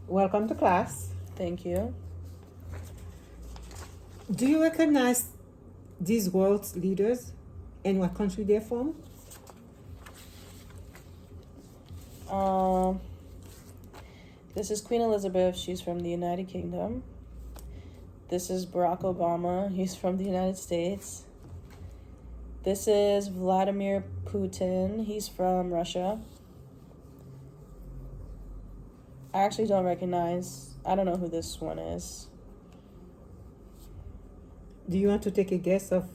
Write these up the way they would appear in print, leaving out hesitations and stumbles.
Welcome to class. Thank you. Do you recognize these world leaders and what country they're from? Um, this is Queen Elizabeth. She's from the United Kingdom. This is Barack Obama. He's from the United States. This is Vladimir Putin. He's from Russia. I actually don't recognize. I don't know who this one is. Do you want to take a guess of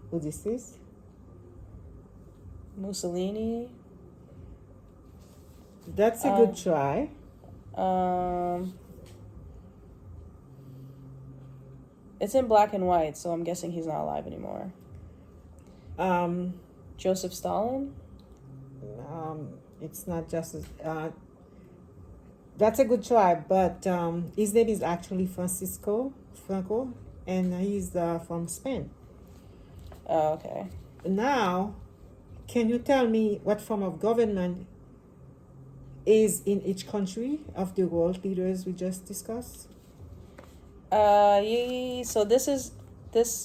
who this is? Mussolini. That's a good try. It's in black and white, so I'm guessing he's not alive anymore. Joseph Stalin? It's not just that's a good try, but his name is actually Franco, and he's from Spain. Oh, okay. Now, can you tell me what form of government is in each country of the world leaders we just discussed? So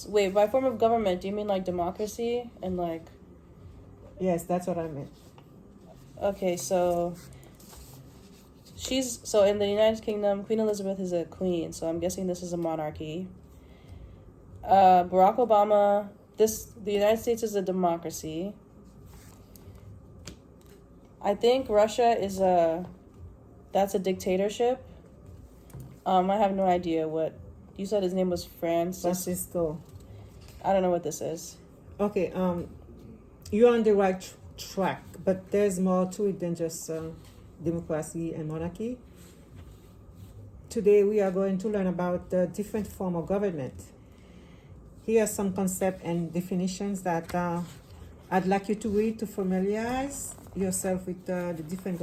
wait, by form of government, do you mean like democracy and like? Yes, that's what I meant. Okay, so so in the United Kingdom, Queen Elizabeth is a queen, so I'm guessing this is a monarchy. Barack Obama, the United States is a democracy. I think Russia that's a dictatorship. I have no idea what, you said his name was Francisco. I don't know what this is. Okay, you're on the right track, but there's more to it than just democracy and monarchy. Today we are going to learn about the different form of government. Here are some concepts and definitions that I'd like you to read to familiarize yourself with the different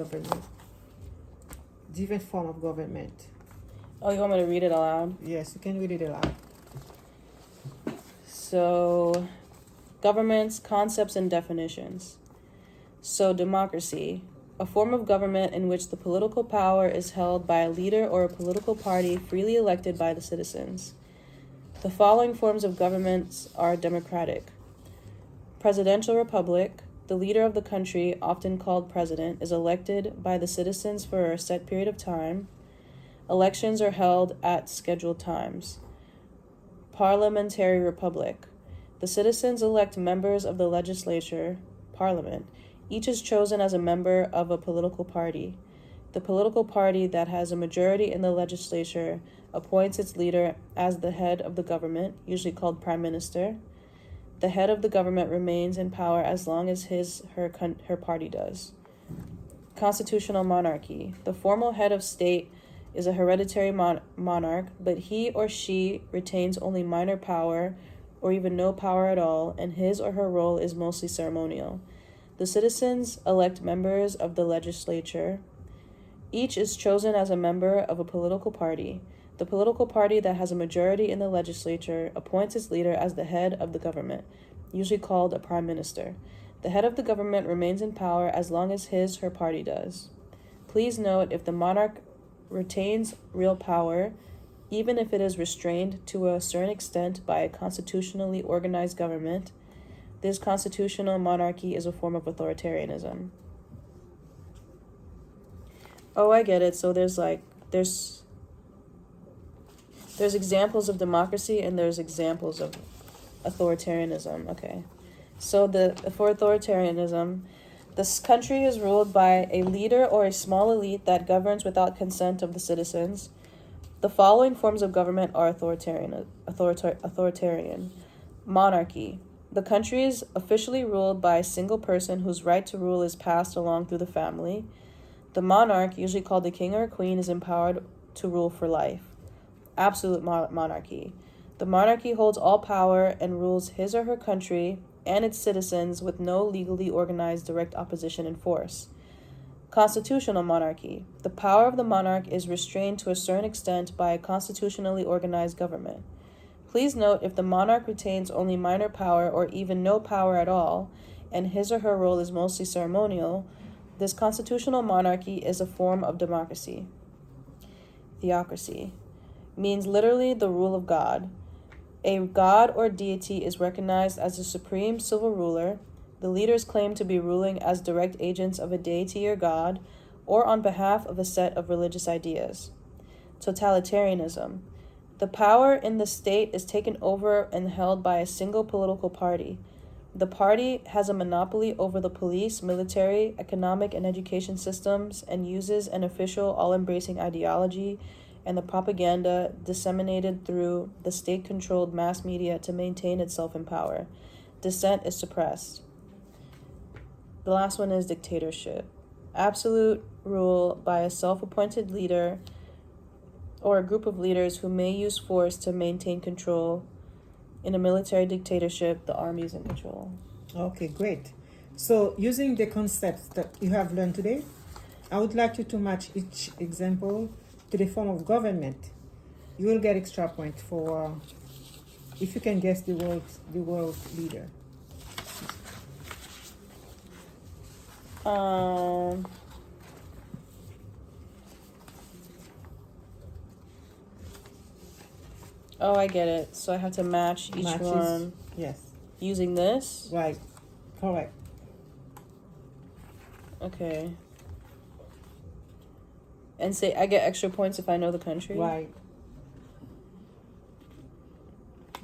form of government. Oh, you want me to read it aloud? Yes, you can read it aloud. So, governments, concepts, and definitions. So, democracy, a form of government in which the political power is held by a leader or a political party freely elected by the citizens. The following forms of governments are democratic. Presidential republic, the leader of the country, often called president, is elected by the citizens for a set period of time. Elections are held at scheduled times. Parliamentary republic. The citizens elect members of the legislature, parliament. Each is chosen as a member of a political party. The political party that has a majority in the legislature appoints its leader as the head of the government, usually called prime minister. The head of the government remains in power as long as her party does. Constitutional monarchy. The formal head of state is a hereditary monarch, but he or she retains only minor power or even no power at all, and his or her role is mostly ceremonial. The citizens elect members of the legislature. Each is chosen as a member of a political party. The political party that has a majority in the legislature appoints its leader as the head of the government, usually called a prime minister. The head of the government remains in power as long as her party does. Please note, if the monarch retains real power, even if it is restrained to a certain extent by a constitutionally organized government, this constitutional monarchy is a form of authoritarianism. Oh, I get it. So there's examples of democracy and there's examples of authoritarianism. Okay. So for authoritarianism, this country is ruled by a leader or a small elite that governs without consent of the citizens. The following forms of government are authoritarian. Monarchy. The country is officially ruled by a single person whose right to rule is passed along through the family. The monarch, usually called the king or queen, is empowered to rule for life. Absolute monarchy. The monarchy holds all power and rules his or her country and its citizens with no legally organized direct opposition in force. Constitutional monarchy. The power of the monarch is restrained to a certain extent by a constitutionally organized government. Please note, if the monarch retains only minor power or even no power at all, and his or her role is mostly ceremonial, this constitutional monarchy is a form of democracy. theocracy, means literally the rule of God. A god or deity is recognized as the supreme civil ruler. The leaders claim to be ruling as direct agents of a deity or god, or on behalf of a set of religious ideas. Totalitarianism. The power in the state is taken over and held by a single political party. The party has a monopoly over the police, military, economic, and education systems, and uses an official, all-embracing ideology and the propaganda disseminated through the state-controlled mass media to maintain itself in power. Dissent is suppressed. The last one is dictatorship. Absolute rule by a self-appointed leader or a group of leaders who may use force to maintain control. In a military dictatorship, the army is in control. Okay, great. So, using the concepts that you have learned today, I would like you to match each example to the form of government. You will get extra points for if you can guess the world leader. Oh, I get it. So I have to match each Matches, one yes. using this? Right. Correct. Okay. And say I get extra points if I know the country? Right.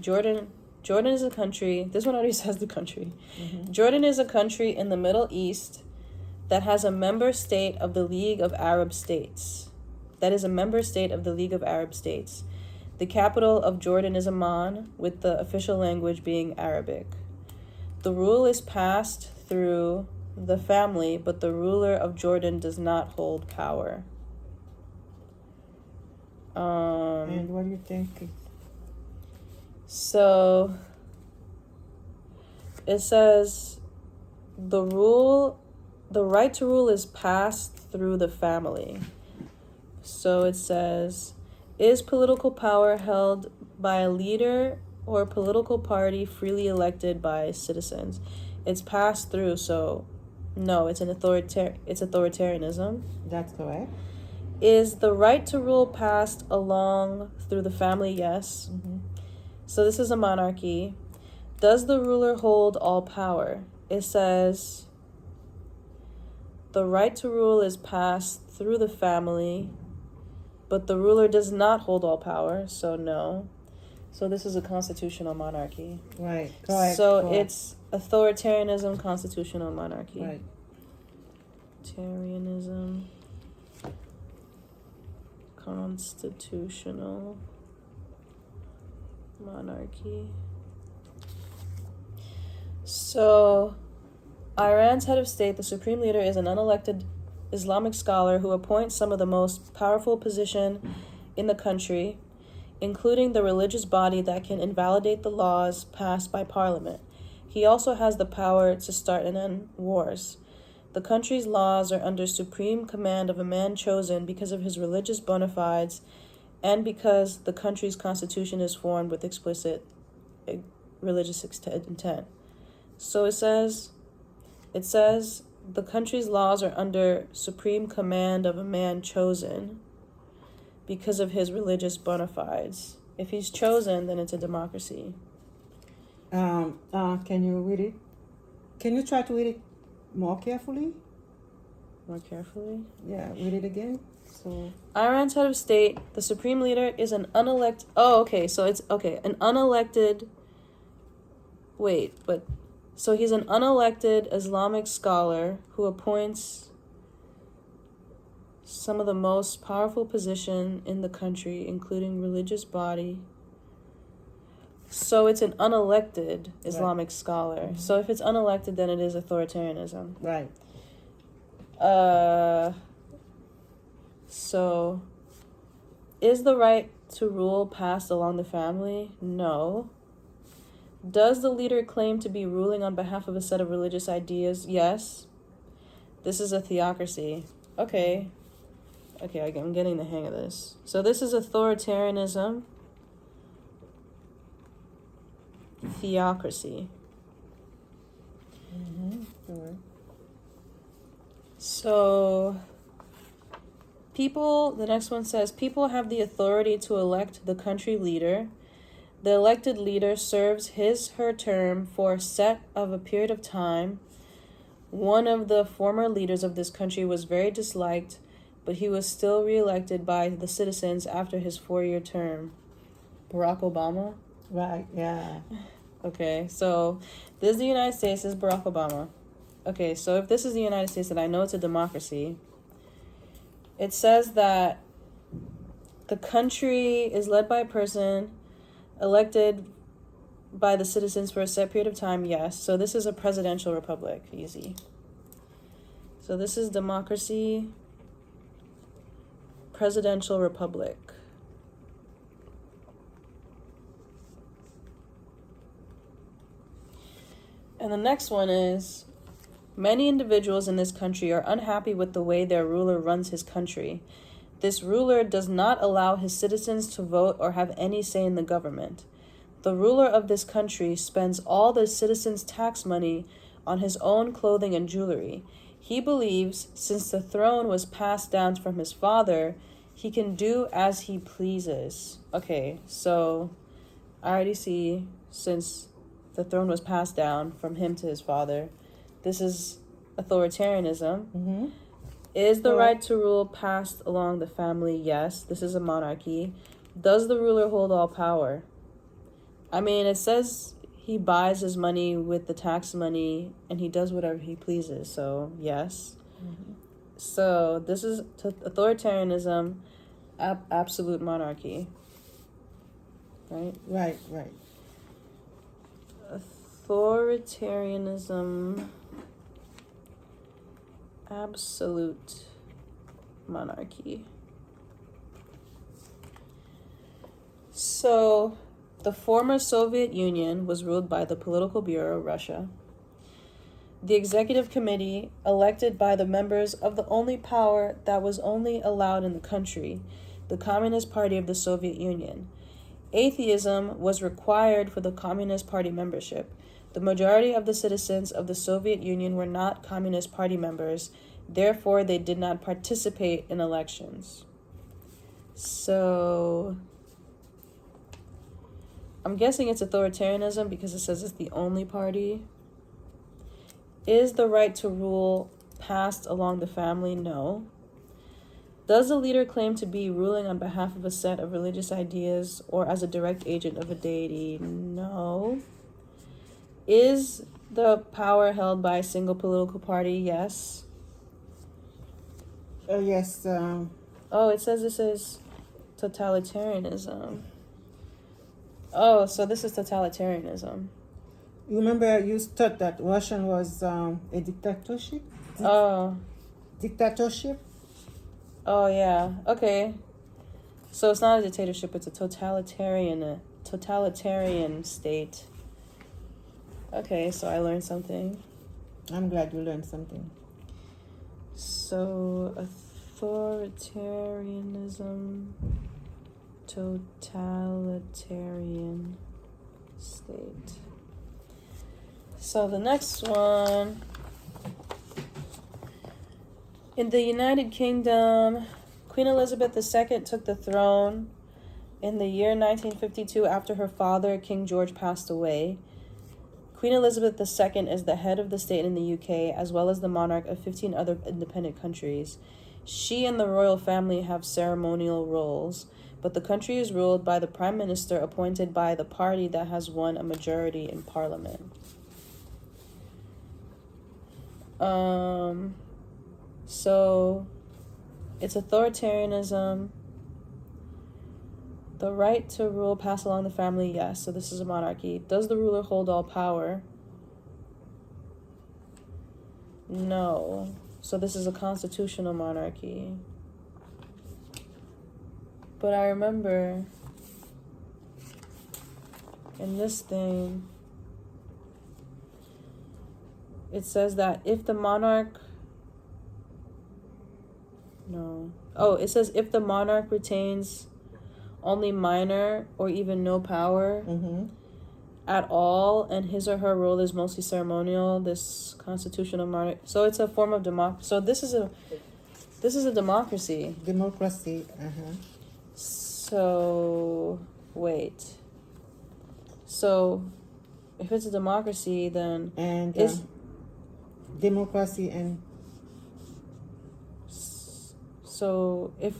Jordan is a country. This one already says the country. Mm-hmm. Jordan is a country in the Middle East that has a member state of the League of Arab States. That is a member state of the League of Arab States. The capital of Jordan is Amman, with the official language being Arabic. The rule is passed through the family, but the ruler of Jordan does not hold power. And what do you think? So it says the right to rule is passed through the family. So it says, is political power held by a leader or a political party freely elected by citizens? It's passed through, so no, it's authoritarianism. That's correct. Is the right to rule passed along through the family? Yes. Mm-hmm. So this is a monarchy. Does the ruler hold all power? It says the right to rule is passed through the family, but the ruler does not hold all power, so no. So this is a constitutional monarchy. Right. Correct. So correct. it's authoritarianism, constitutional monarchy. Right. Authoritarianism, constitutional monarchy. So, Iran's head of state, the supreme leader, is an unelected Islamic scholar who appoints some of the most powerful position in the country, including the religious body that can invalidate the laws passed by parliament. He also has the power to start and end wars. The country's laws are under supreme command of a man chosen because of his religious bona fides and because the country's constitution is formed with explicit religious intent. So it says the country's laws are under supreme command of a man chosen because of his religious bona fides. If he's chosen, then it's a democracy. Can you read it? Can you try to read it more carefully? More carefully? Yeah, read it again. So Iran's head of state, the supreme leader, is an unelected... Oh, okay, so it's... Okay, an unelected... Wait, but... So he's an unelected Islamic scholar who appoints some of the most powerful position in the country, including religious body. So it's an unelected Islamic scholar. Mm-hmm. So if it's unelected, then it is authoritarianism. right. So is the right to rule passed along the family? No. Does the leader claim to be ruling on behalf of a set of religious ideas? Yes. This is a theocracy. Okay, I'm getting the hang of this. So this is authoritarianism. Theocracy. Mm-hmm. Sure. So The next one says, people have the authority to elect the country leader. The elected leader serves her term for a set of a period of time. One of the former leaders of this country was very disliked, but he was still reelected by the citizens after his 4-year term. Barack Obama? Right, yeah. Okay, so this is the United States, this is Barack Obama. Okay, so if this is the United States, then I know it's a democracy. It says that the country is led by a person elected by the citizens for a set period of time, yes. So this is a presidential republic, easy. So this is democracy, presidential republic. And the next one is, many individuals in this country are unhappy with the way their ruler runs his country. This ruler does not allow his citizens to vote or have any say in the government. The ruler of this country spends all the citizens' tax money on his own clothing and jewelry. He believes, since the throne was passed down from his father, he can do as he pleases. Okay, so I already see, since the throne was passed down from him to his father, this is authoritarianism. Mm-hmm. Is the right to rule passed along the family? Yes. This is a monarchy. Does the ruler hold all power? I mean, it says he buys his money with the tax money and he does whatever he pleases. So, yes. Mm-hmm. So, this is authoritarianism, absolute monarchy. Right? Right, right. Authoritarianism, absolute monarchy. So, the former Soviet Union was ruled by the Political Bureau of Russia. The executive committee, elected by the members of the only power that was only allowed in the country, the Communist Party of the Soviet Union. Atheism was required for the Communist Party membership. The majority of the citizens of the Soviet Union were not Communist Party members, therefore they did not participate in elections. So, I'm guessing it's authoritarianism because it says it's the only party. Is the right to rule passed along the family? No. Does the leader claim to be ruling on behalf of a set of religious ideas or as a direct agent of a deity? No. Is the power held by a single political party? Yes. Yes. Oh, it says this is totalitarianism. Oh, so this is totalitarianism. You remember you thought that Russian was a dictatorship? Dictatorship? Oh, yeah. Okay. So it's not a dictatorship, it's a totalitarian state. Okay, so I learned something. I'm glad you learned something. So, authoritarianism, totalitarian state. So the next one, in the United Kingdom, Queen Elizabeth II took the throne in the year 1952 after her father, King George, passed away. Queen Elizabeth II is the head of the state in the UK, as well as the monarch of 15 other independent countries. She and the royal family have ceremonial roles, but the country is ruled by the Prime Minister appointed by the party that has won a majority in Parliament. So it's authoritarianism. The right to rule passed along the family, yes. So this is a monarchy. Does the ruler hold all power? No. So this is a constitutional monarchy. But I remember in this thing, it says that if the monarch... No. Oh, it says if the monarch retains only minor or even no power at all, and his or her role is mostly ceremonial, this constitutional monarch. So it's a form of democracy. So this is This is a democracy. Democracy. So, wait. So, if it's a democracy, then And is democracy and so if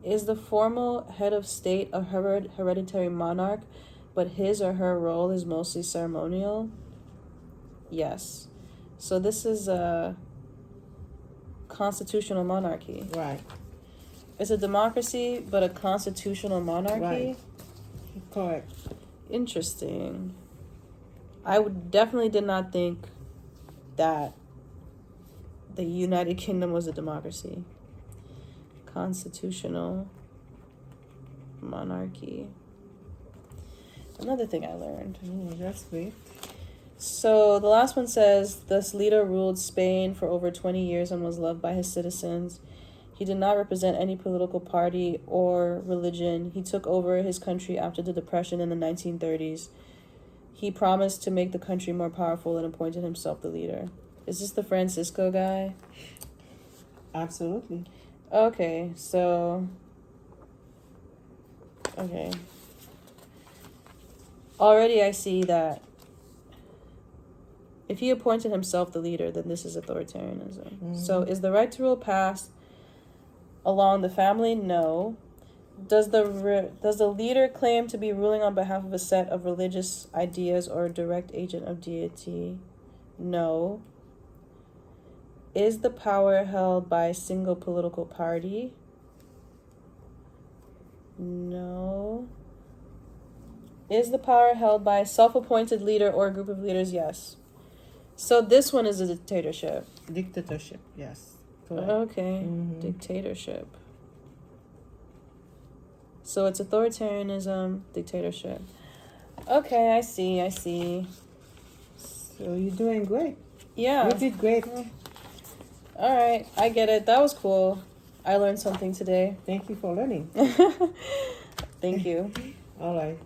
is the formal head of state a hereditary monarch, but his or her role is mostly ceremonial? Yes. So this is a constitutional monarchy. right. It's a democracy, but a constitutional monarchy. Right. Correct. Interesting. I would definitely did not think that the United Kingdom was a democracy. Constitutional monarchy. Another thing I learned. That's great. So the last one says, this leader ruled Spain for over 20 years and was loved by his citizens. He did not represent any political party or religion. He took over his country after the Depression in the 1930s. He promised to make the country more powerful and appointed himself the leader. Is this the Francisco guy? Absolutely. Okay, so... Okay. Already I see that if he appointed himself the leader, then this is authoritarianism. Mm-hmm. So is the right to rule passed along the family? No. Does the leader claim to be ruling on behalf of a set of religious ideas or a direct agent of deity? No. Is the power held by a single political party? No. Is the power held by a self-appointed leader or a group of leaders? Yes. So this one is a dictatorship. Dictatorship. Yes. Correct. Okay. Mm-hmm. Dictatorship. So it's authoritarianism, dictatorship. Okay, I see. So you're doing great. Yeah. You did great. All right, I get it. That was cool. I learned something today. Thank you for learning. Thank you. All right.